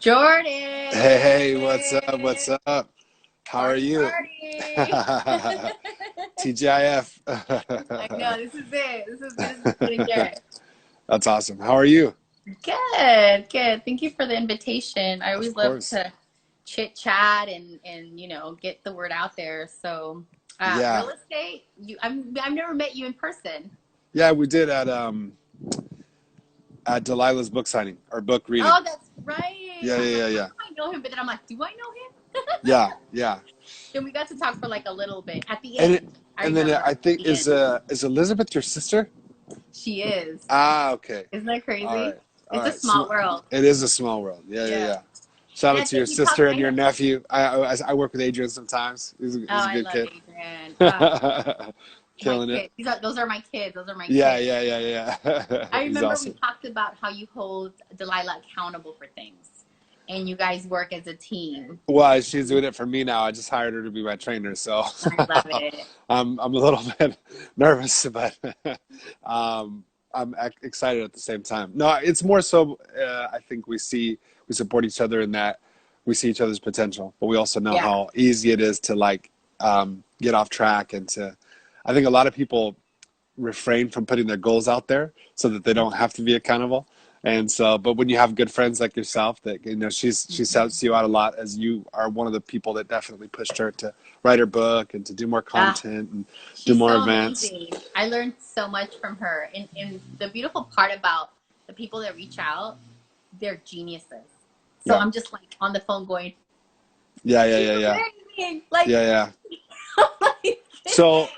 Jordan, Hey, what's up? What's up? How are party, you? party. TGIF. I know this is it. This is this is gonna get That's awesome. How are you? good. Good. Thank you for the invitation. I Of always love course. to chit chat and get the word out there. So, Yeah. real estate. I've never met you in person. Yeah, we did at Delilah's book signing or book reading. Oh, that's right. Yeah, I'm yeah, like, yeah, how yeah. do I know him? But then I'm like, do I know him? Yeah, yeah. And we got to talk for like a little bit at the And it, end. I and then remember I at think the end. is Elizabeth your sister? She is. Ah, okay. Isn't that All crazy? right. All It's a right. small world. It is a small world. Yeah, yeah, Yeah. yeah. Shout And out I to your think sister and I your know. nephew. I work with Adrian sometimes. Oh, He's a I good love kid. Adrian. My Killing it. kids. Those are my kids. Those are my Yeah, kids. yeah, yeah, yeah. I He's remember we awesome. talked about how you hold Delilah accountable for things, and you guys work as a team. Well, she's doing it for me now. I just hired her to be my trainer, so I love it. I'm a little bit nervous, but I'm excited at the same time. No, it's more so I think we support each other in that we see each other's potential, but we also know Yeah. how easy it is to get off track and to. I think a lot of people refrain from putting their goals out there so that they don't have to be accountable. And so, but when you have good friends like yourself, that she shouts you out a lot, as you are one of the people that definitely pushed her to write her book and to do more Ah, content and do she's more so events. amazing. I learned so much from her. And the beautiful part about the people that reach out, they're geniuses. So Yeah, I'm just like on the phone going, yeah, yeah, she's yeah, yeah, amazing. Like, yeah, yeah. So,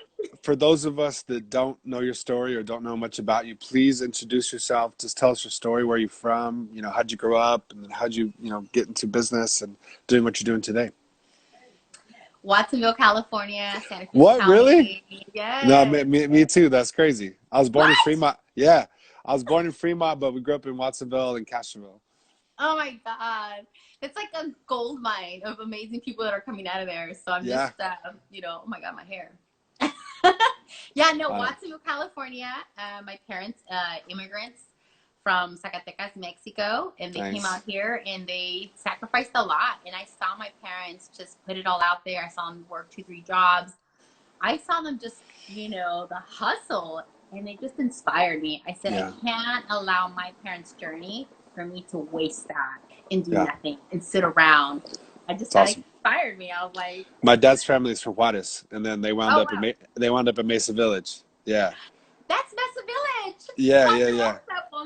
for those of us that don't know your story or don't know much about you, please introduce yourself. Just tell us your story. Where are you from? How'd you grow up, and then how'd you get into business and doing what you're doing today? Watsonville, California, Santa Cruz What, really? County. No, Yes. me too. That's crazy. I was born in What? Fremont. Yeah, I was born in Fremont, but we grew up in Watsonville and Castroville. Oh my God. It's like a gold mine of amazing people that are coming out of there. So I'm just, Yeah, oh my God, my hair. Yeah, no, I know. Watsonville, California. My parents, immigrants from Zacatecas, Mexico, and they came Nice. out here and they sacrificed a lot. And I saw my parents just put it all out there. I saw them work 2, 3 jobs. I saw them just, the hustle, and it just inspired me. I said, I Yeah, can't allow my parents' journey for me to waste that and do yeah, nothing and sit around. it's That awesome. inspired me. I was like, My dad's family is from Juarez, and then oh, wow, they wound up in Mesa Village. Yeah, that's Mesa Village. yeah, yeah, yeah,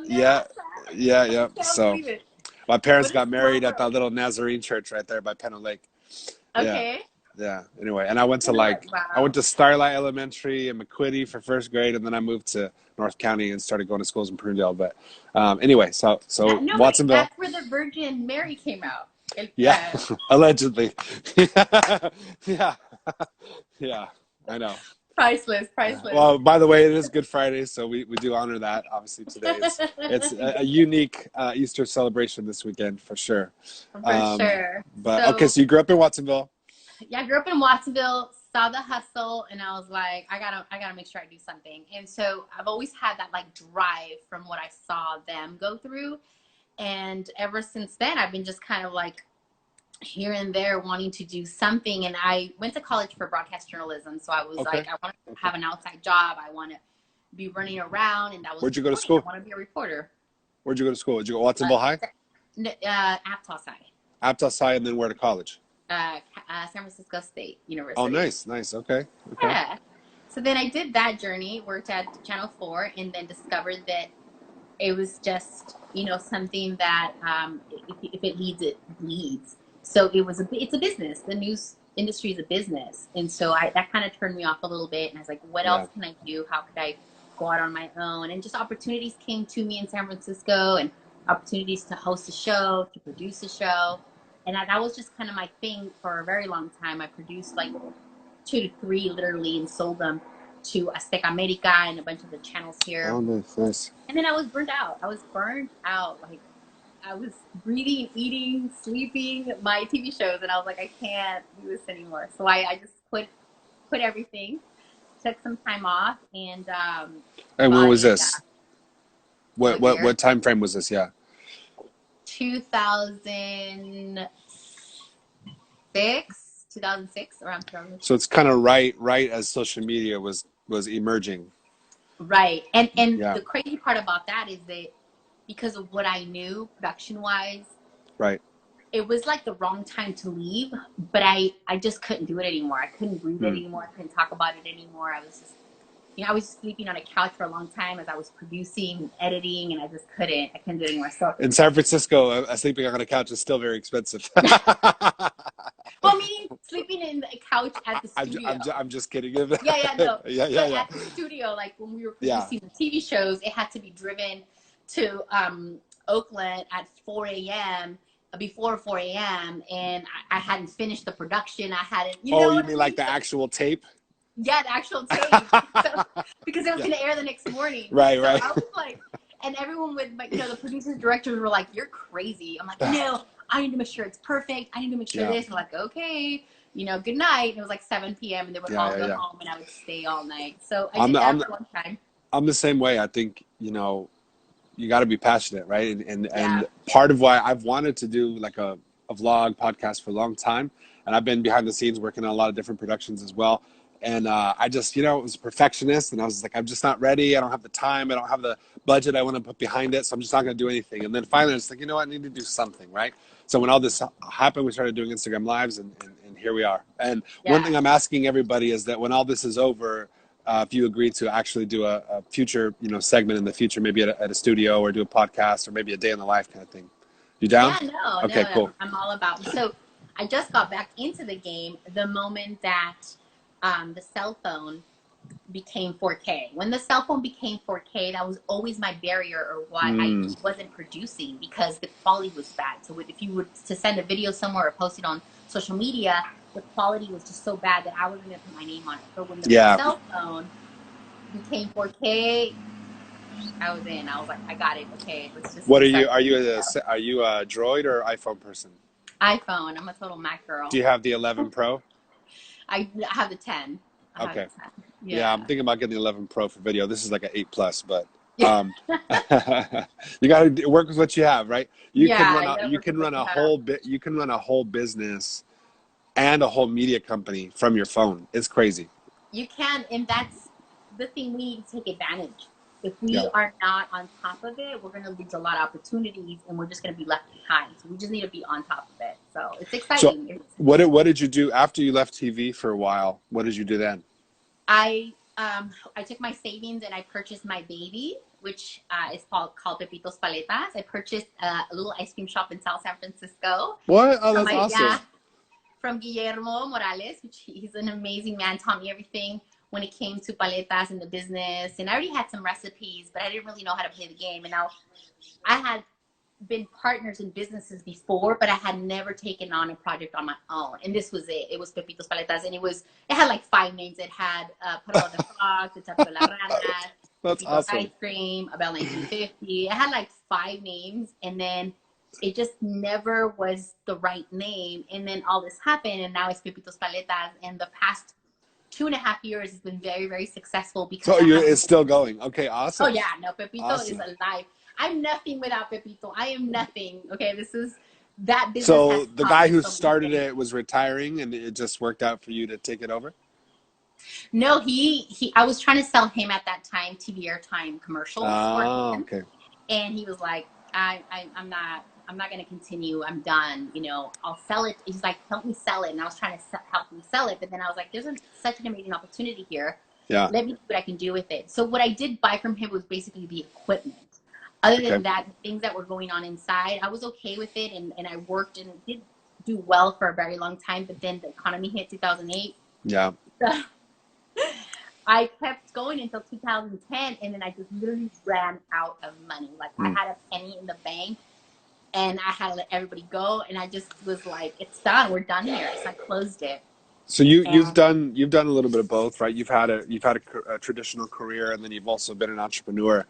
yeah, Ponderosa. yeah, I yeah. can't So believe it. my parents What a got small married at that world. little Nazarene church right there by Penn Lake. Yeah. Okay. Yeah. Anyway, and I went Wow. to Starlight Elementary and McQuitty for first grade, and then I moved to North County and started going to schools in Prunedale. But anyway, so No, wait, Watsonville, that's where the Virgin Mary came out. yeah, allegedly, yeah, yeah, I know. Priceless, Yeah. priceless. Well, by the way, it is Good Friday, so we do honor that. Obviously, today it's a unique Easter celebration this weekend for sure. For sure. But okay, So so you grew up in Watsonville. yeah, I grew up in Watsonville, saw the hustle, and I was like, I gotta make sure I do something. And so I've always had that like drive from what I saw them go through. And ever since then, I've been just kind of like here and there wanting to do something. And I went to college for broadcast journalism. So I was Okay. like, I want to Okay. have an outside job. I want to be running around. And that was Where'd you go to reporting. I school? want to be a reporter. Where'd you go to school? Did you go Uh, Watsonville High? Aptos High, Aptos High, and then where to college? San Francisco State Oh, University. nice, nice. Okay, okay. Yeah. So then I did that journey, worked at Channel 4, and then discovered that it was just, something that if it leads, it leads. So it's a business. The news industry is a business. And so that kind of turned me off a little bit. And I was like, what else Yeah, can I do? How could I go out on my own? And just opportunities came to me in San Francisco and opportunities to host a show, to produce a show. And that was just kind of my thing for a very long time. I produced like 2 to 3 literally and sold them to Azteca America and a bunch of the channels here. oh, nice, nice. And then I was burned out. I was burned out. Like I was breathing, eating, sleeping my TV shows, and I was like, I can't do this anymore. So I just quit everything, took some time off, and And when bought was a this? What what what year? what time frame was this? Yeah. 2006, around 2006. So it's kind of right as social media was emerging. Right. And Yeah. the crazy part about that is that because of what I knew production wise, Right. it was like the wrong time to leave, but I just couldn't do it anymore. I couldn't breathe it Hmm. anymore. I couldn't talk about it anymore. I was sleeping on a couch for a long time as I was producing and editing, and I couldn't do it anymore. So, In San Francisco, sleeping on a couch is still very expensive. well, meaning sleeping in a couch at the studio. I'm just kidding. Yeah, yeah, no. Yeah, yeah, But yeah. at the studio, like when we were Yeah. producing the TV shows, it had to be driven to Oakland at 4 a.m. before 4 a.m. and I hadn't finished the production. I hadn't, you Oh, know you what I mean like mean? the So, actual tape? yeah, the actual tape. So because it was Yeah. going to air the next morning. Right, So right. I was like, and everyone with, like, the producers, directors were like, "You're crazy." I'm like, "No, I need to make sure it's perfect. I need to make sure Yeah. this." And like, "Okay, good night." And it was like 7 p.m. and they would Yeah, all yeah, go yeah. home and I would stay all night. So I I'm did the, I'm that the, for a long time. I'm the same way. I think, you got to be passionate, right? And Yeah. part of why I've wanted to do like a vlog podcast for a long time, and I've been behind the scenes working on a lot of different productions as well. And I just, was a perfectionist, and I was like, I'm just not ready. I don't have the time. I don't have the budget I want to put behind it, so I'm just not going to do anything. And then finally, I was like, you know what? I need to do something, right? So when all this happened, we started doing Instagram lives, and here we are. And one Yeah. thing I'm asking everybody is that when all this is over, if you agree to actually do a future, segment in the future, maybe at a studio or do a podcast or maybe a day in the life kind of thing. You down? Yeah, no, no, Okay, cool. I'm all about. So I just got back into the game the moment that the cell phone became 4K. When the cell phone became 4K, that was always my barrier or why I Mm, wasn't producing because the quality was bad. So if you were to send a video somewhere or post it on social media, the quality was just so bad that I wasn't going to put my name on it. But when the yeah. cell phone became 4K, I was in. I was like, I got it. Okay, let's just What are you? start Are doing you stuff. are you a Droid or iPhone person? iPhone. I'm a total Mac Do girl. you have the 11 Pro? I have the 10. I have the Okay. 10. Yeah, I'm Yeah. thinking about getting the 11 Pro for video. This is like an 8 plus, but Yeah. you got to work with what you have, right? You can Yeah. run You a gotta you work with can what run you a have. whole bit. You can run a whole business and a whole media company from your phone. It's crazy. You can, and that's the thing we need to take advantage. If Yeah. we are not on top of it, we're going to lose a lot of opportunities and we're just going to be left behind. So we just need to be on top of it. So it's So exciting. what did you do after you left TV for a while? What did you do then? I took my savings and I purchased my baby, which is called Pepitos Paletas. I purchased a little ice cream shop in South San Francisco What? Oh, from that's my awesome. yeah from Guillermo Morales, which he's an amazing man. Taught me everything when it came to paletas and the business. And I already had some recipes, but I didn't really know how to play the game. And now I had been partners in businesses before, but I had never taken on a project on my own. And this was it. It was Pepitos Paletas, and it had like 5 names. It had Perro de Frog, the Taco de la Rana, That's Pepitos Ice awesome. Cream, about 1950. It had like 5 names, and then it just never was the right name. And then all this happened, and now it's Pepitos Paletas. And the past 2.5 years has been very, very successful because So I have. it's still going. Okay, Oh awesome. yeah, no, Pepito is Awesome. alive. I'm nothing without Pepito. I am nothing. Okay, that business has So the taught guy me who so many started things. it was retiring and it just worked out for you to take it over? No, he I was trying to sell him at that time TV airtime commercials for Ah, him, okay. and he was like, I'm not going to continue. I'm done. I'll sell it. He's like, help me sell it. And I was trying to help him sell it. But then I was like, such an amazing opportunity here. Yeah. Let me see what I can do with it. So what I did buy from him was basically the equipment. Other Okay. than that, the things that were going on inside, I was okay with it. And I worked and did do well for a very long time. But then the economy hit 2008. Yeah. So I kept going until 2010. And then I just literally ran out of money. Like I Mm. had a penny in the bank and I had to let everybody go. And I just was like, it's done. We're done here. So I closed it. So you've And done a little bit of both, right? You've had a traditional career and then you've also been an entrepreneur.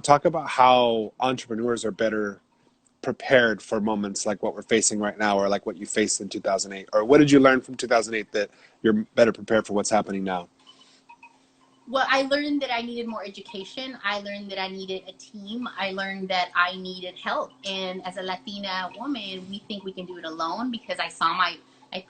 Talk about how entrepreneurs are better prepared for moments like what we're facing right now or like what you faced in 2008, or what did you learn from 2008 that you're better prepared for what's happening now? Well, I learned that I needed more education. I learned that I needed a team. I learned that I needed help. And as a Latina woman, we think we can do it alone because I saw my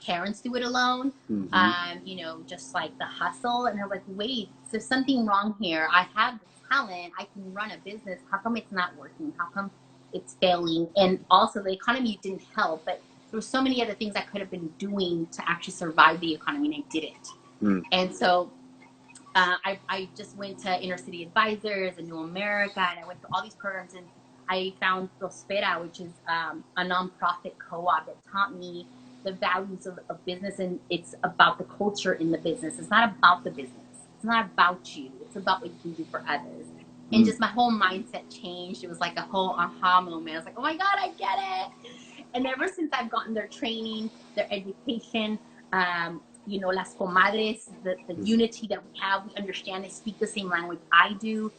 parents do it alone. Mm-hmm. Just like the hustle. And I was like, wait, there's something wrong here. I have the talent. I can run a business. How come it's not working? How come it's failing? And also the economy didn't help, but there were so many other things I could have been doing to actually survive the economy, and I didn't. Mm. And so I just went to Inner City Advisors and New America, and I went to all these programs, and I found Prospera, which is a nonprofit co-op that taught me the values of business, and it's about the culture in the business. It's not about the business. It's not about you. It's about what you can do for others. And Mm. just my whole mindset changed. It was like a whole aha moment. I was like, oh my God, I get it. And ever since I've gotten their training, their education, las comadres, the unity that we have, we understand, they speak the same language I do.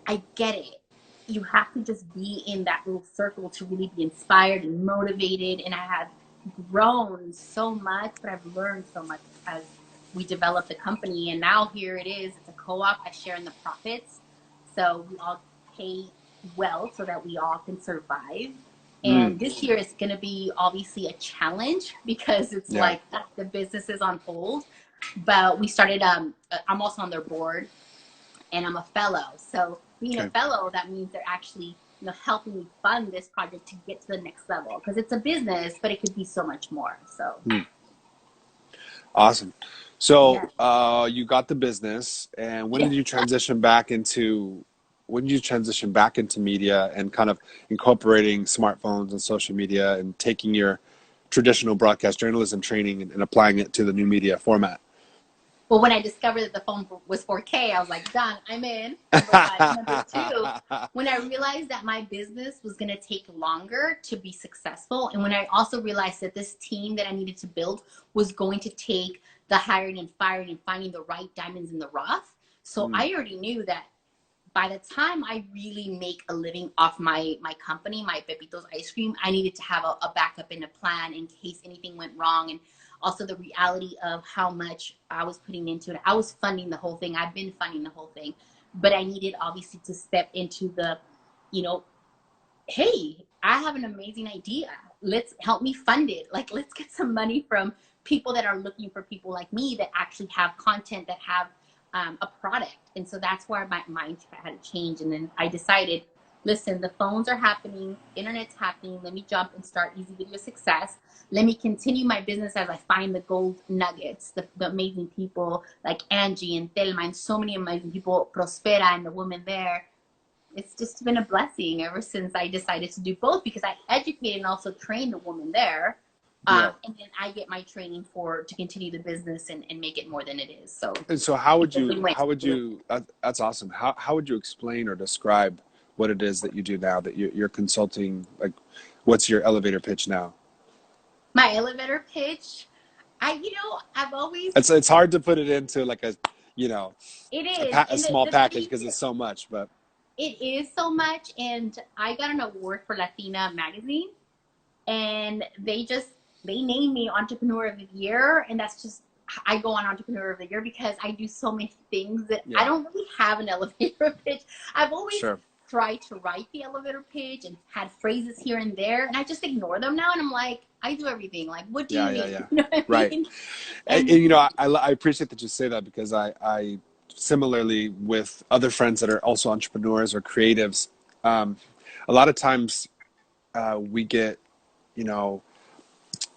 I get it. You have to just be in that little circle to really be inspired and motivated. And I have grown so much, but I've learned so much as we developed the company. And now here it is. It's a co-op. I share in the profits. So we all pay well so that we all can survive. Mm. And this year is going to be obviously a challenge because it's Yeah. like the business is on hold. But we started, I'm also on their board and I'm a fellow. So being a Okay. fellow, that means they're actually helping me fund this project to get to the next level because it's a business, but it could be so much more. So Mm. Awesome. So yeah. you got the business, and Yeah. when did you transition back into media and kind of incorporating smartphones and social media and taking your traditional broadcast journalism training and applying it to the new media format? Well, when I discovered that the phone was 4K, I was like, done, I'm in. Number one. Number two, when I realized that my business was going to take longer to be successful, and when I also realized that this team that I needed to build was going to take the hiring and firing and finding the right diamonds in the rough. So Mm. I already knew that by the time I really make a living off my company, my Pepito's ice cream, I needed to have a backup and a plan in case anything went wrong. And also the reality of how much I was putting into it. I was funding the whole thing. I've been funding the whole thing, but I needed obviously to step into the, you know, hey, I have an amazing idea. Let's help me fund it. Like, let's get some money from people that are looking for people like me that actually have content, that have a product. And so that's where my mindset had to change. And then I decided, listen, the phones are happening, internet's happening. Let me jump and start Easy Video Success. Let me continue my business as I find the gold nuggets, the amazing people like Angie and Thelma and so many amazing people, Prospera and the women there. It's just been a blessing ever since I decided to do both because I educated and also trained a woman there. Yeah. And then I get my training to continue the business and make it more than it is. So And so it's a win-win. that's awesome. How would you explain or describe what it is that you do now that you're consulting? Like, what's your elevator pitch now? My elevator pitch, I've always, It's hard to put it into like a, you know, it is. a And small the package thing because it's so much, but it is so much. And I got an award for Latina magazine, and they named me Entrepreneur of the Year, and that's just, I go on Entrepreneur of the Year because I do so many things that I yeah, don't really have an elevator pitch. I've always sure. tried to write the elevator pitch and had phrases here and there, and I just ignore them now, and I'm like, I do everything. Like, what do Yeah, you yeah, need? yeah. You know what I Right. mean? And And you know, I appreciate that you say that because I similarly with other friends that are also entrepreneurs or creatives, um, a lot of times we get, you know,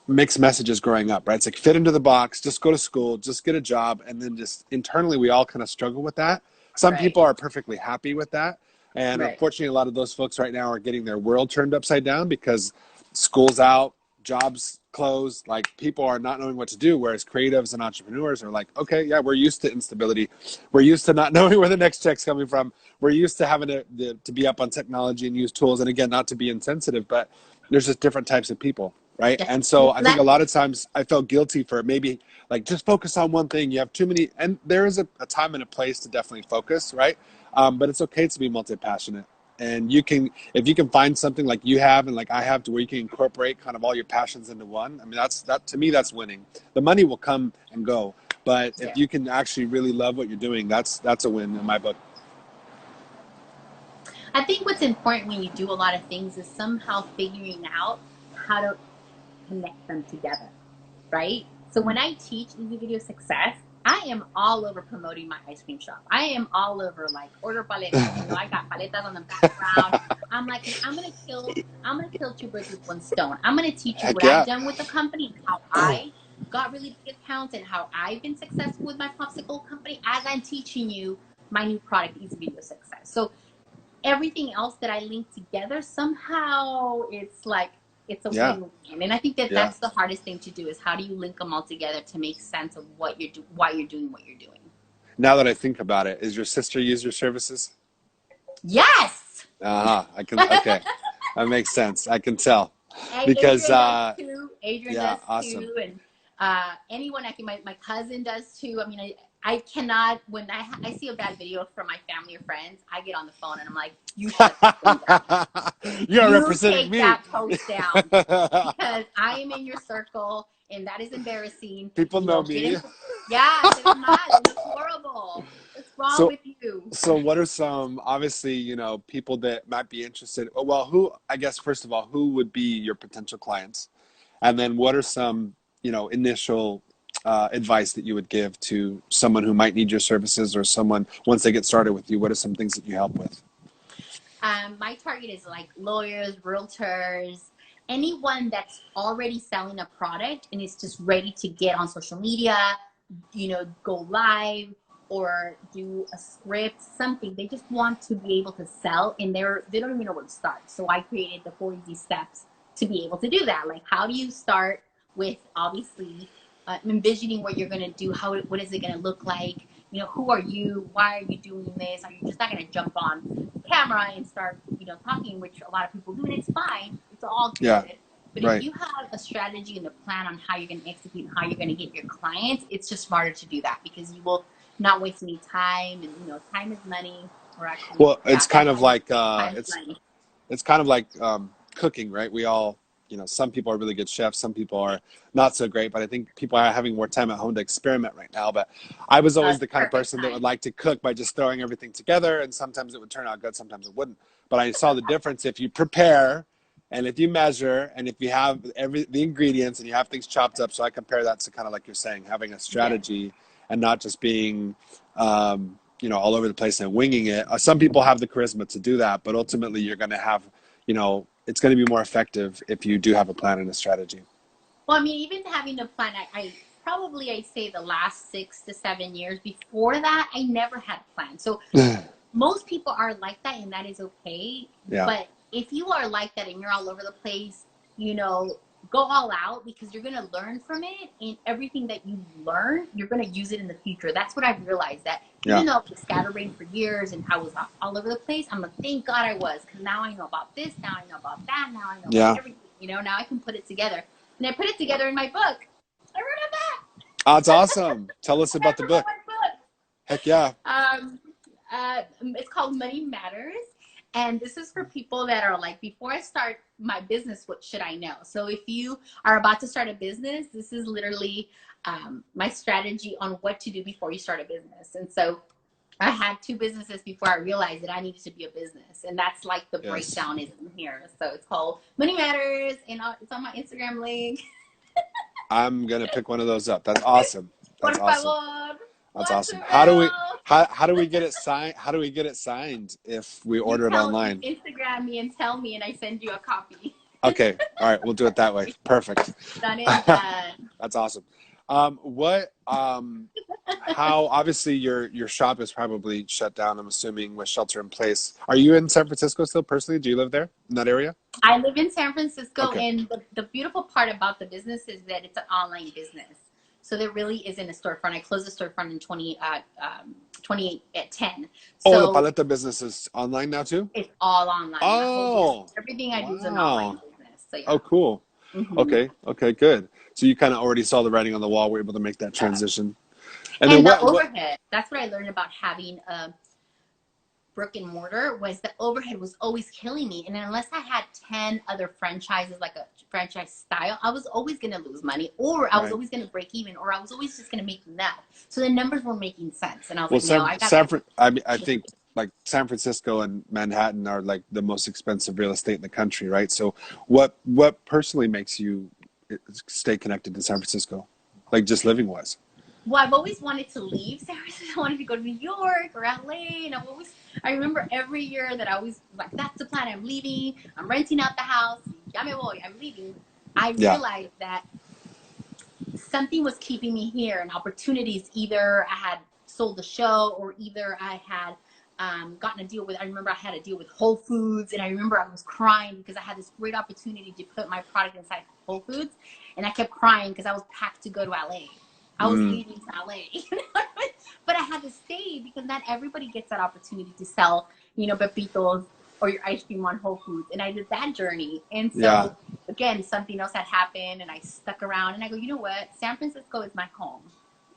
mixed messages growing up, right? It's like fit into the box, just go to school, just get a job, and then just internally we all kind of struggle with that. Some right, people are perfectly happy with that, and right, unfortunately, a lot of those folks right now are getting their world turned upside down because school's out, jobs closed, like people are not knowing what to do. Whereas creatives and entrepreneurs are like, okay, yeah, we're used to instability, we're used to not knowing where the next check's coming from, we're used to having to be up on technology and use tools. And again, not to be insensitive, but there's just different types of people, right? yeah. And so Well, I think a lot of times I felt guilty for maybe like just focus on one thing. You have too many, and there is a time and a place to definitely focus, right? But it's okay to be multi-passionate. And you can, if you can find something like you have and like I have to where you can incorporate kind of all your passions into one. I mean, that to me, that's winning. The money will come and go, But if Yeah. you can actually really love what you're doing, that's a win in my book. I think what's important when you do a lot of things is somehow figuring out how to connect them together, right? So when I teach easy video success, I am all over promoting my ice cream shop. I am all over like order paletas. You know, I got paletas on the background. I'm like, I'm gonna kill two birds with one stone. I'm gonna teach you Heck what I've yeah. done with the company and how I got really big accounts and how I've been successful with my popsicle company as I'm teaching you my new product, Easy Video Success. So everything else that I link together, somehow it's like it's a Yeah. win-win. And I think that Yeah. that's the hardest thing to do is how do you link them all together to make sense of what you're why you're doing what you're doing. Now that I think about it, is your sister use your services? Yes. Uh-huh. I can, okay. That makes sense. I can tell. Because, Adrian does too. Adrian yeah, does awesome. too, and anyone I can. My cousin does too. I mean, I cannot when I see a bad video from my family or friends, I get on the phone and I'm like, you shut that thing down. You're You representing take me. that post down because I am in your circle and that is embarrassing. People You know know, get me. in. Yeah, se ve mal. It looks horrible. What's wrong So, with you? so what are some, obviously, people that might be interested? Well, who, I guess, first of all, who would be your potential clients? And then what are some, initial advice that you would give to someone who might need your services or someone once they get started with you? What are some things that you help with? My target is like lawyers, realtors, anyone that's already selling a product and is just ready to get on social media, go live or do a script, something. They just want to be able to sell and they don't even know where to start. So I created the 4 easy steps to be able to do that. Like how do you start with obviously envisioning what you're going to do, what is it going to look like, who are you, why are you doing this, are you just not going to jump on camera and start talking, which a lot of people do, and it's fine, it's all Yeah, good. But if right. you have a strategy and a plan on how you're going to execute and how you're going to get your clients, it's just smarter to do that because you will not waste any time, and time is money, or actually, Well, yeah, it's kind of like time is money. it's kind of like cooking, right? We all, some people are really good chefs, some people are not so great, but I think people are having more time at home to experiment right now. But I was always the kind of Perfect person that time. would like to cook by just throwing everything together, and sometimes it would turn out good, sometimes it wouldn't. But I saw the difference if you prepare and if you measure and if you have the ingredients and you have things chopped up. So I compare that to kind of like you're saying, having a Yes. strategy and not just being all over the place and winging it. Some people have the charisma to do that, but ultimately you're going to have, it's going to be more effective if you do have a plan and a strategy. Well, I mean, even having a plan, I say the last 6 to 7 years. Before that, I never had a plan. So most people are like that, and that is okay. Yeah. But if you are like that and you're all over the place, go all out because you're going to learn from it. And everything that you learn, you're going to use it in the future. That's what I've realized that Yeah. even though I was scatterbrained for years and I was all over the place, I'm like, thank God I was. Because now I know about this, now I know about that, now I know about Yeah. everything. Now I can put it together. And I put it together in my book. I wrote it back. Oh, it's awesome. Tell us I got about to the promote book. my book. Heck yeah. It's called Money Matters. And this is for people that are like, before I start my business, what should I know? So if you are about to start a business, this is literally my strategy on what to do before you start a business. And so I had 2 businesses before I realized that I needed to be a business. And that's like the Yes. breakdown is in here. So it's called Money Matters, and it's on my Instagram link. I'm going to pick one of those up. That's awesome. Por That's awesome. favor. That's What's awesome. the How do we get it signed? How do we get it signed if we order it You online? Instagram me and tell me, and I send you a copy. Okay. All right. We'll do it that way. Perfect. Done and done. That's awesome. How obviously your shop is probably shut down, I'm assuming, with shelter in place. Are you in San Francisco still personally? Do you live there in that area? I live in San Francisco, Okay. and the beautiful part about the business is that it's an online business. So there really isn't a storefront. I closed the storefront in 28 at 10. Oh, the So paleta business is online now too? it's all online. My whole business, Oh, everything I do is an online wow. business. So Oh, yeah. cool. Hmm. Okay. Okay, good. So you kind of already saw the writing on the wall. We're able to make that Yeah. transition. And then And the what overhead. That's what I learned about having brick and mortar was the overhead was always killing me. And unless I had 10 other franchises, like a franchise style, I was always going to lose money, or I was Right. always going to break even, or I was always just going to make enough. So the numbers weren't making sense. And I was Well, like, no, I got to. I mean, I think like San Francisco and Manhattan are like the most expensive real estate in the country, right? So, what personally makes you stay connected to San Francisco, like just living wise? Well, I've always wanted to leave San Francisco. I wanted to go to New York or LA. And I remember every year that I was like, that's the plan. I'm leaving. I'm renting out the house. Ya me voy. I'm leaving. I Yeah. realized that something was keeping me here, and opportunities. Either I had sold the show, or either I had gotten a deal with. I remember I had a deal with Whole Foods, and I remember I was crying because I had this great opportunity to put my product inside Whole Foods, and I kept crying because I was packed to go to LA. I was Mm. leaving to LA, but I had to stay because not everybody gets that opportunity to sell, pepitos or your ice cream on Whole Foods. And I did that journey. And Yeah. so again, something else had happened, and I stuck around, and I go, you know what? San Francisco is my home.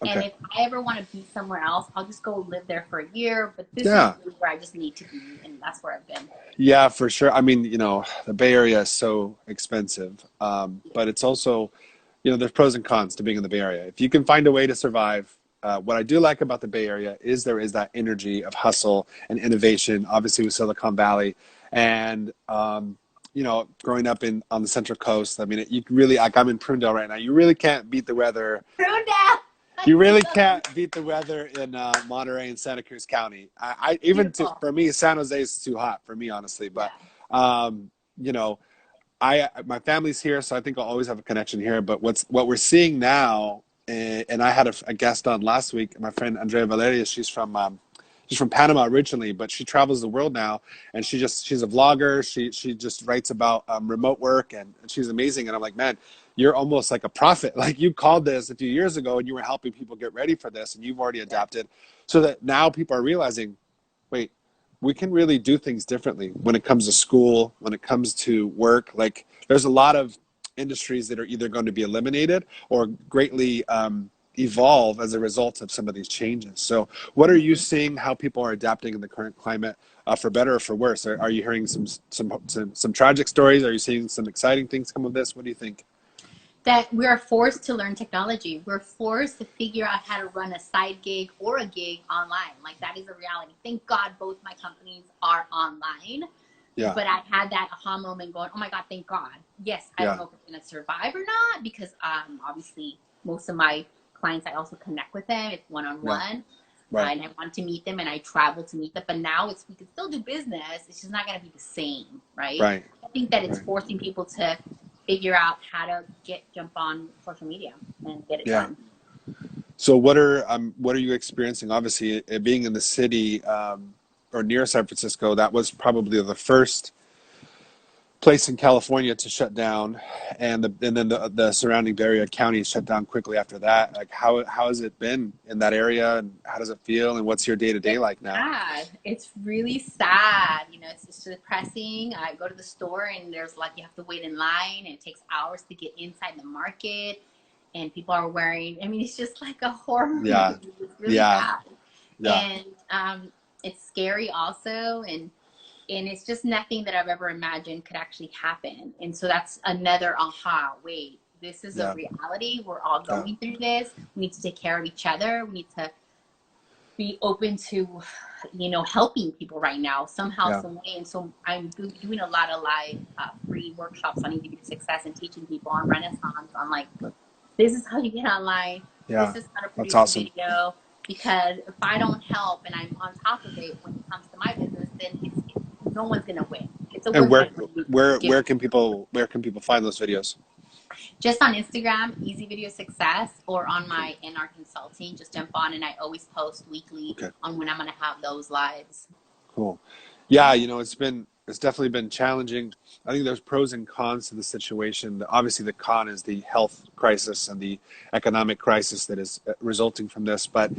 And Okay. if I ever want to be somewhere else, I'll just go live there for a year. But this is Yeah. really where I just need to be. And that's where I've been. Yeah, for sure. I mean, the Bay Area is so expensive, but it's also, there's pros and cons to being in the Bay Area. If you can find a way to survive, what I do like about the Bay Area is there is that energy of hustle and innovation, obviously with Silicon Valley, and growing up on the Central Coast. I mean, you really, like, I'm in Prudell right now. You really can't beat the weather. True now. You really can't beat the weather in Monterey and Santa Cruz County. Beautiful. For me, San Jose is too hot for me, honestly. But Yeah. you know, my family's here, so I think I'll always have a connection here. But what we're seeing now, and I had a guest on last week, my friend Andrea Valeria. She's from Panama originally, but she travels the world now, and she's a vlogger. She just writes about remote work, and she's amazing. And I'm like, man, you're almost like a prophet. Like, you called this a few years ago, and you were helping people get ready for this, and you've already Yeah. adapted, so that now people are realizing, wait, we can really do things differently when it comes to school, when it comes to work. Like, there's a lot of industries that are either going to be eliminated or greatly evolve as a result of some of these changes. So what are you seeing, how people are adapting in the current climate, for better or for worse? Are you hearing some tragic stories? Are you seeing some exciting things come of this? What do you think? That we are forced to learn technology. We're forced to figure out how to run a side gig or a gig online. Like, that is a reality. Thank God both my companies are online. Yeah. But I had that aha moment going, oh my God, thank God. Yes, I don't Yeah. know if it's going to survive or not, because obviously most of my clients, I also connect with them. It's one-on-one. Right. And I want to meet them, and I travel to meet them. But now we can still do business. It's just not going to be the same, right? Right. I think that it's Right. forcing people to figure out how to jump on social media and get it Yeah. done. So what are you experiencing? Obviously, being in the city, or near San Francisco, that was probably the first place in California to shut down, and then the surrounding Bay Area counties shut down quickly after that. Like, how has it been in that area, and how does it feel, and what's your day to day It's like now? sad. It's really sad. It's just depressing. I go to the store, and there's like, you have to wait in line, and it takes hours to get inside the market, and people are wearing, I mean, it's just like a horror Yeah. movie. It's really Yeah. bad. Yeah. And it's scary also. And it's just nothing that I've ever imagined could actually happen. And so that's another aha. Wait, this is a Yeah. reality. We're all Yeah. going through this. We need to take care of each other. We need to be open to, helping people right now, somehow, Yeah. some way. And so I'm doing a lot of live free workshops on EasyBeauty Success, and teaching people on Renaissance, on like, this is how you get online. Yeah. This is how to That's produce a awesome. video. Because if I don't help and I'm on top of it when it comes to my business, then no one's gonna win. It's a And win-win. where can people find those videos? Just on Instagram, Easy Video Success, or on my NR Consulting. Just jump on, and I always post weekly Okay. on when I'm gonna have those lives. Cool. Yeah, it's definitely been challenging. I think there's pros and cons to the situation. Obviously, the con is the health crisis and the economic crisis that is resulting from this. But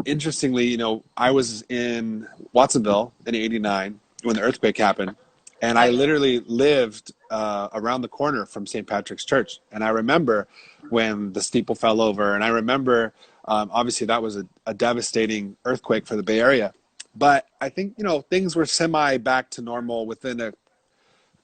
interestingly, I was in Watsonville in '89 when the earthquake happened, and Oh I yeah. literally lived around the corner from St. Patrick's Church. And I remember when the steeple fell over, and I remember, obviously, that was a devastating earthquake for the Bay Area. But I think, things were semi back to normal within a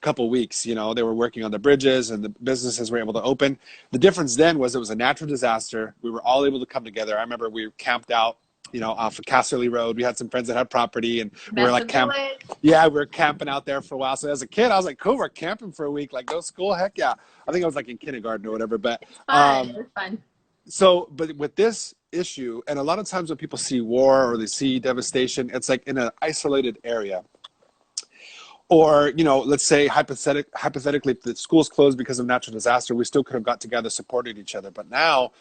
couple weeks. They were working on the bridges and the businesses were able to open. The difference then was it was a natural disaster. We were all able to come together. I remember we camped out, off of Casterly Road. We had some friends that had property, and we were That's a like village. yeah, we were camping out there for a while. So as a kid, I was like, cool, we're camping for a week. Like, no school, heck yeah. I think I was like in kindergarten or whatever. But It's fun. um, It's fun. but with this issue, and a lot of times when people see war or they see devastation, it's like in an isolated area. Or, let's say hypothetically, if the school's closed because of natural disaster, we still could have got together, supported each other. But now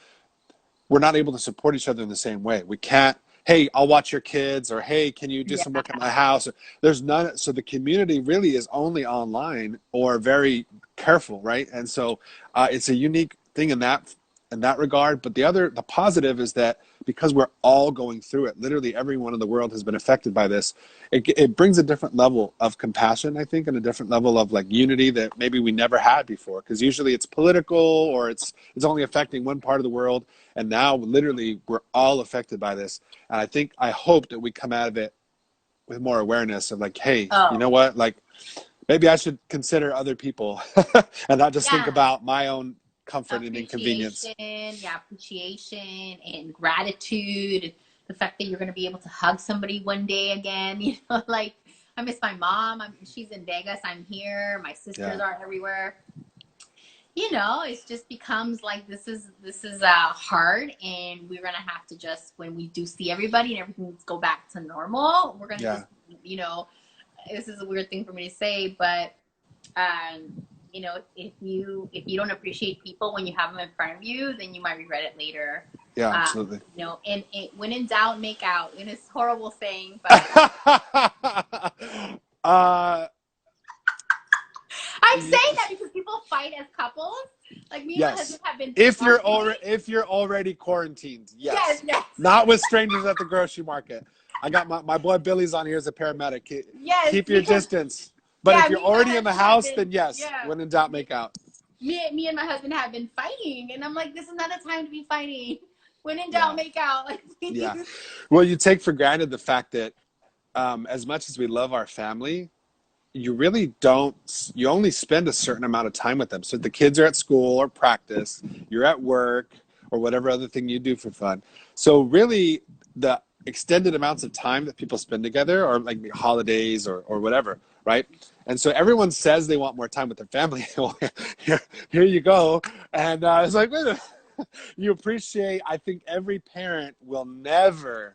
we're not able to support each other in the same way. We can't, hey, I'll watch your kids, or hey, can you do Yeah. some work at my house? There's none. So the community really is only online or very careful, right? And so it's a unique thing in that regard. But the positive is that because we're all going through it, literally everyone in the world has been affected by this. It brings a different level of compassion, I think, and a different level of like unity that maybe we never had before. Because usually it's political or it's only affecting one part of the world, and now literally we're all affected by this. And I hope that we come out of it with more awareness of like, hey, you Oh, know what? Like maybe I should consider other people and not just think yeah. about my own comfort and inconvenience. Appreciation. Yeah, appreciation and gratitude. The fact that you're going to be able to hug somebody one day again. Like I miss my mom. She's in Vegas. I'm here. My sisters Yeah. are everywhere. It just becomes like this is hard, and we're gonna have to just, when we do see everybody and everything's go back to normal, we're gonna Yeah. just you know this is a weird thing for me to say, but um if you don't appreciate people when you have them in front of you, then you might regret it later. Yeah, um absolutely. and when in doubt, make out, and it's a horrible saying, but uh, I'm saying that because people fight as couples. Like me and my yes. husband have been If you're arguing. already if you're already quarantined, Yes, yes. yes. Not with strangers at the grocery market. I got my boy Billy's on here as a paramedic. Yes, Keep your because distance. But yeah, if you're me and my already in the husband have house, been, then yes, yeah, when in doubt, me, make out. me and my husband have been fighting, and I'm like, this is not a time to be fighting. When in doubt, Yeah. make out. Like, Yeah. please. Well, you take for granted the fact that as much as we love our family, you really don't, you only spend a certain amount of time with them. So the kids are at school or practice, you're at work or whatever other thing you do for fun. So really the extended amounts of time that people spend together are like holidays or whatever, right? And so everyone says they want more time with their family. here, here you go. And it's like, wait a minute. You appreciate, I think every parent will never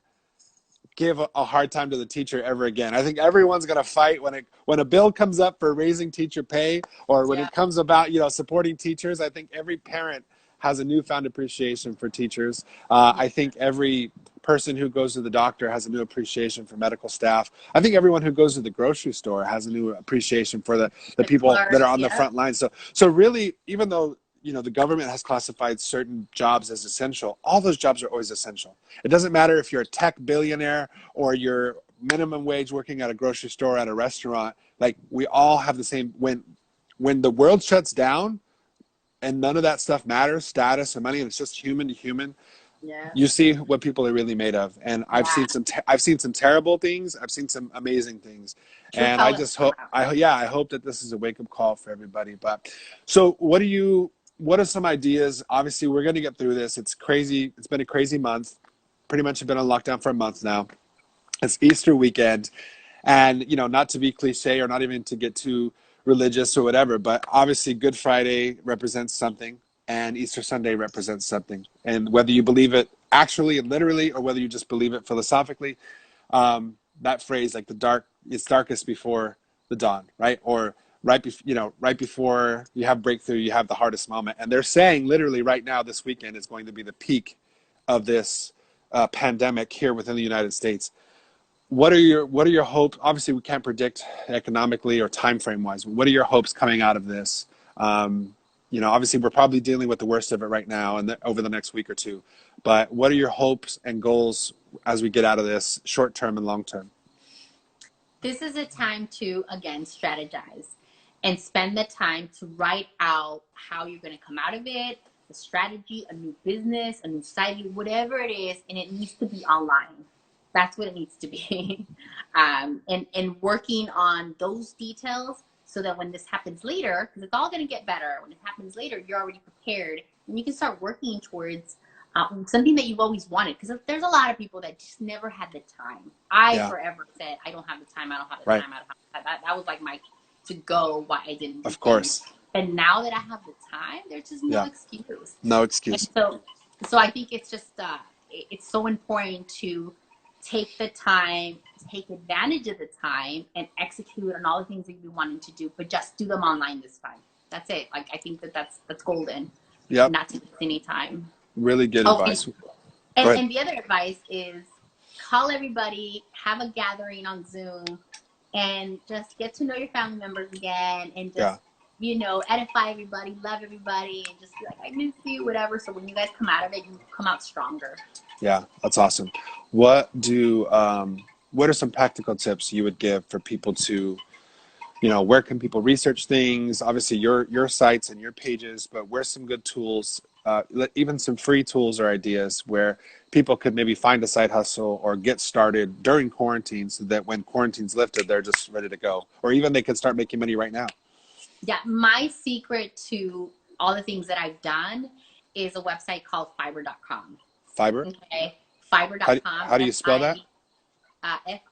give a hard time to the teacher ever again. I think everyone's going to fight when a bill comes up for raising teacher pay, or when Yeah, it comes about supporting teachers. I think every parent has a newfound appreciation for teachers. yeah. I think every person who goes to the doctor has a new appreciation for medical staff. I think everyone who goes to the grocery store has a new appreciation for the The people that are clerks, on the yeah, front lines. So really, even though the government has classified certain jobs as essential, all those jobs are always essential. It doesn't matter if you're a tech billionaire or you're minimum wage working at a grocery store, at a restaurant. Like we all have the same, when the world shuts down and none of that stuff matters, status or money, and it's just human to human, yeah, you see what people are really made of. And yeah. I've seen some terrible things, I've seen some amazing things. True And I colors just come hope, out. I hope that this is a wake up call for everybody. But so what are some ideas? Obviously we're going to get through this. It's crazy. It's been a crazy month. Pretty much been on lockdown for a month now. It's Easter weekend. And, not to be cliche or not even to get too religious or whatever, but obviously Good Friday represents something and Easter Sunday represents something. And whether you believe it actually and literally, or whether you just believe it philosophically, that phrase, like it's darkest before the dawn, right? Or right before you have breakthrough, you have the hardest moment. And they're saying literally right now, this weekend is going to be the peak of this pandemic here within the United States. What are your hopes? Obviously, we can't predict economically or time frame wise. What are your hopes coming out of this? Obviously, we're probably dealing with the worst of it right now, and over the next week or two. But what are your hopes and goals as we get out of this, short term and long term? This is a time to, again, strategize and spend the time to write out how you're going to come out of it, the strategy, a new business, a new site, whatever it is, and it needs to be online. That's what it needs to be. And working on those details so that when this happens later, because it's all going to get better, when it happens later, you're already prepared and you can start working towards something that you've always wanted. Because there's a lot of people that just never had the time. I Yeah. forever said, I don't have the time, I don't have the Right. time, I don't have the time. That was like my to go why I didn't do Of things. course. And now that I have the time, there's just no Yeah. excuse. No And excuse. so I think it's just it's so important to take the time, take advantage of the time, and execute on all the things that you've been wanting to do, but just do them online this time. That's it. Like I think that's golden. Yep. Not to waste any time. Really good Oh, advice. Go and, ahead. and the other advice is call everybody, have a gathering on Zoom, and just get to know your family members again, and just Yeah. edify everybody, love everybody, and just be like, I miss you, whatever. So when you guys come out of it, you come out stronger. Yeah. That's awesome. What are some practical tips you would give for people to, where can people research things? Obviously, your sites and your pages, but where's some good tools, even some free tools or ideas where people could maybe find a side hustle or get started during quarantine so that when quarantine's lifted, they're just ready to go. Or even they could start making money right now. Yeah, my secret to all the things that I've done is a website called fiverr.com. Fiverr? Okay, How, fiverr.com, how do you spell that?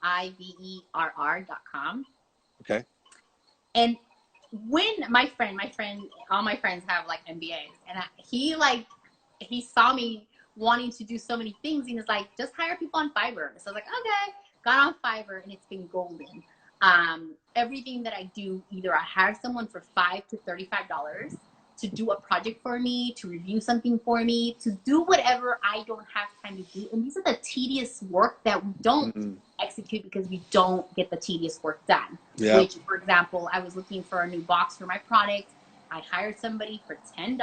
fiverr.com. Okay. And when my friend, all my friends have like MBAs, and he saw me wanting to do so many things, and he was like, just hire people on Fiverr. So I was like, okay, got on Fiverr, and it's been golden. Everything that I do, either I hire someone for $5 to $35 to do a project for me, to review something for me, to do whatever I don't have time to do. And these are the tedious work that we don't Mm, execute because we don't get the tedious work done. yeah. Which, for example, I was looking for a new box for my product. I hired somebody for $10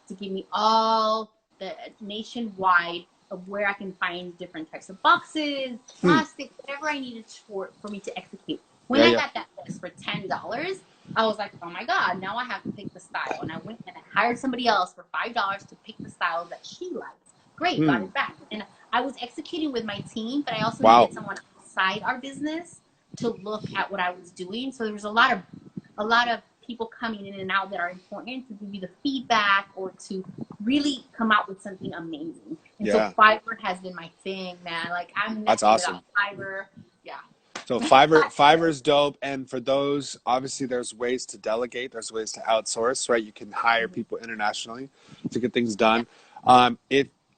to give me all the nationwide of where I can find different types of boxes, Hmm. plastic, whatever I needed for me to execute. When Yeah, I yeah. got that list for $10, I was like, oh my God, now I have to pick the style. And I went and I hired somebody else for $5 to pick the style that she likes. Great, got Hmm. it back. And I was executing with my team, but I also Wow. needed someone outside our business to look at what I was doing. So there was a lot of people coming in and out that are important to give you the feedback or to really come out with something amazing. And so Yeah. Fiverr has been my thing, man. Like I'm That's nothing without awesome. Fiverr. Yeah. So Fiverr is dope, and for those, obviously, there's ways to delegate. There's ways to outsource, right? You can hire people internationally to get things Yeah. done.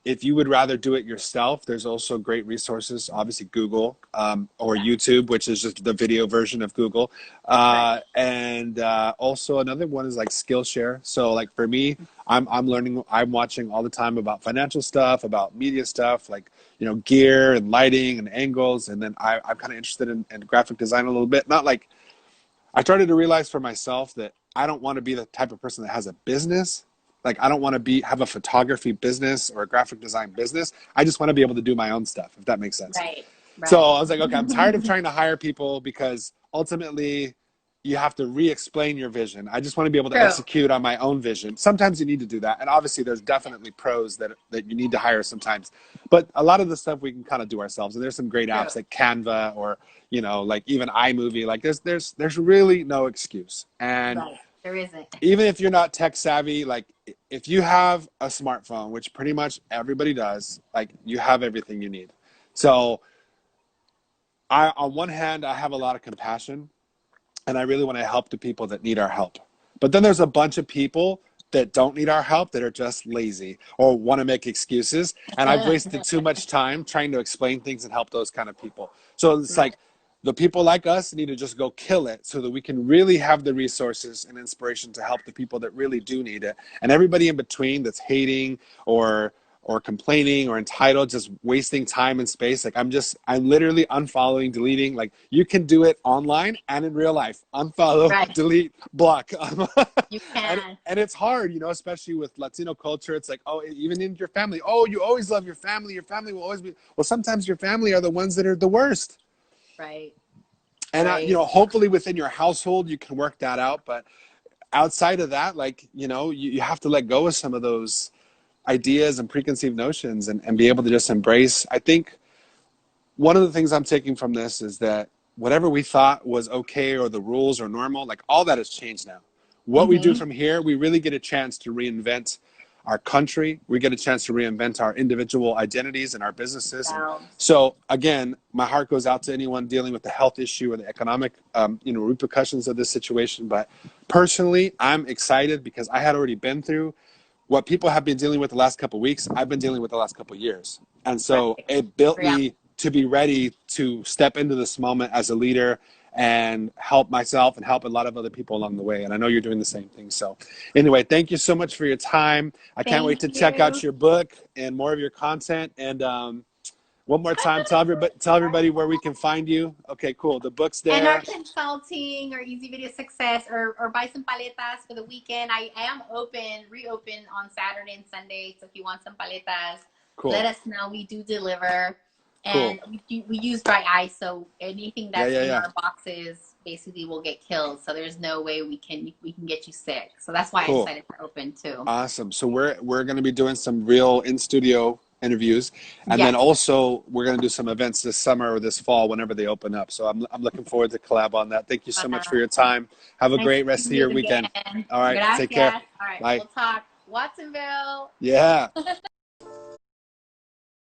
If you would rather do it yourself, there's also great resources. Obviously, Google or Yeah. YouTube, which is just the video version of Google, Right. and also another one is like Skillshare. So, like for me, I'm learning. I'm watching all the time about financial stuff, about media stuff, like gear and lighting and angles. And then I'm kind of interested in graphic design a little bit. Not like I started to realize for myself that I don't want to be the type of person that has a business. Like I don't want to have a photography business or a graphic design business. I just want to be able to do my own stuff, if that makes sense. Right. So Right. I was like, okay, I'm tired of trying to hire people because ultimately you have to re-explain your vision. I just want to be able to True. execute on my own vision. Sometimes you need to do that. And obviously there's definitely pros that you need to hire sometimes. But a lot of the stuff we can kind of do ourselves. And there's some great True. apps like Canva or, like even iMovie. Like there's really no excuse. And Right. There isn't. even if you're not tech savvy, like if you have a smartphone, which pretty much everybody does, like you have everything you need. So on one hand, I have a lot of compassion and I really want to help the people that need our help. But then there's a bunch of people that don't need our help that are just lazy or want to make excuses. And I've wasted too much time trying to explain things and help those kind of people. So it's Right. like the people like us need to just go kill it so that we can really have the resources and inspiration to help the people that really do need it. And everybody in between that's hating or complaining or entitled, just wasting time and space. Like I'm literally unfollowing, deleting. Like you can do it online and in real life. Unfollow, Right. delete, block. You and can. and it's hard, especially with Latino culture. It's like, oh, even in your family, oh, you always love your family. Your family will always be. Well, sometimes your family are the ones that are the worst. Right. And Right. hopefully within your household you can work that out. But outside of that, like you have to let go of some of those ideas and preconceived notions and be able to just embrace. I think one of the things I'm taking from this is that whatever we thought was okay or the rules or normal, like all that has changed now. What we do Mm-hmm. from here, we really get a chance to reinvent our country. We get a chance to reinvent our individual identities and our businesses. And So, so, again, my heart goes out to anyone dealing with the health issue or the economic, repercussions of this situation. But personally, I'm excited because I had already been through what people have been dealing with the last couple of weeks. I've been dealing with the last couple of years, and so right. it built Yeah. me to be ready to step into this moment as a leader and help myself and help a lot of other people along the way. And I know you're doing the same thing. So anyway, thank you so much for your time. I can't wait Thank to check out you. your book and more of your content. And one more time, tell everybody where we can find you. Okay, cool. The book's And our there. consulting or easy video success or buy some paletas for the weekend. I am reopen on Saturday and Sunday. So if you want some paletas, let Cool. us know. We do deliver. Cool. And we use dry ice, so anything Yeah, that's yeah, in yeah. our boxes basically will get killed. So there's no way we can get you sick. So that's why I Cool. decided to open too. Awesome. So we're going to be doing some real in studio interviews, and then Yes. also we're going to do some events this summer or this fall whenever they open up. So I'm looking forward to collab on that. Thank you so much for your time. Have a Nice great rest seeing of you your weekend. again. All right. Take care. Gracias. All right, Bye. we'll talk. Watsonville. Yeah.